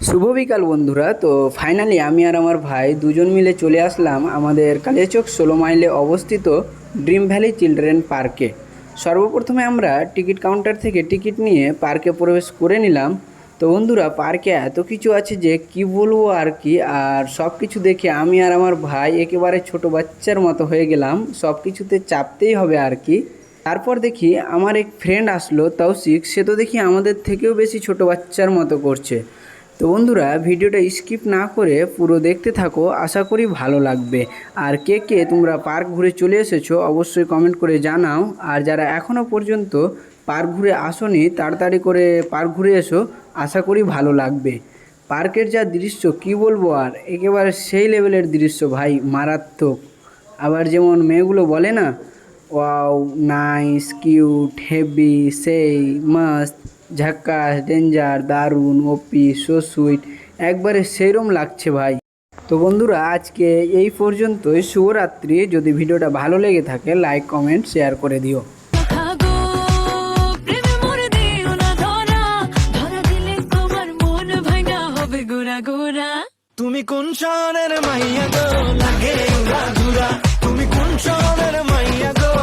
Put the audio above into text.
শুভ বিকাল বন্ধুরা। তো ফাইনালি আমি আর আমার ভাই দুজন মিলে চলে আসলাম আমাদের কালিয়াচক 16 মাইলে অবস্থিত ড্রিম ভ্যালি চিলড্রেন পার্কে। সর্বপ্রথমে আমরা টিকিট কাউন্টার থেকে টিকিট নিয়ে পার্কে প্রবেশ করে নিলাম। তো বন্ধুরা, পার্কে এত কিছু আছে যে কি বলবো আর কি, আর সব কিছু দেখে আমি আর আমার ভাই একেবারে ছোট বাচ্চার মতো হয়ে গেলাম, সব কিছুতে চাপতেই হবে আর কি। তারপর দেখি আমার এক ফ্রেন্ড আসলো তৌসিক, সে তো দেখি আমাদের থেকেও বেশি ছোট বাচ্চার মতো করছে। তো বন্ধুরা, ভিডিওটা স্কিপ না করে পুরো দেখতে থাকো, আশা করি ভালো লাগবে। আর কে কে তোমরা পার্ক ঘুরে চলে এসেছো অবশ্যই কমেন্ট করে জানাও। আর যারা এখনও পর্যন্ত পার্ক ঘুরে আসোনি তাড়াতাড়ি করে পার্ক ঘুরে এসো, আশা করি ভালো লাগবে। পার্কের যা দৃশ্য কি বলবো, আর একেবারে সেই লেভেলের দৃশ্য ভাই, মারাত্মক। আবার যেমন মেয়েগুলো বলে না, ওয়াও, নাইস, কিউট, হেভি, সেই, মাস্ত, ঝাক্কাস, ডেঞ্জার, দারুণ, ওপি, সো সুইট, একবারে সেইরম লাগছে ভাই। তো বন্ধুরা, আজকে এই পর্যন্তই। শুভরাত্রি। যদি ভিডিওটা ভালো লেগে থাকে লাইক কমেন্ট শেয়ার করে দিও। তুমি কোন শহরের মাইয়া গো, লাগে উড়া ধুরা। তুমি কোন শহরের মাইয়া গো।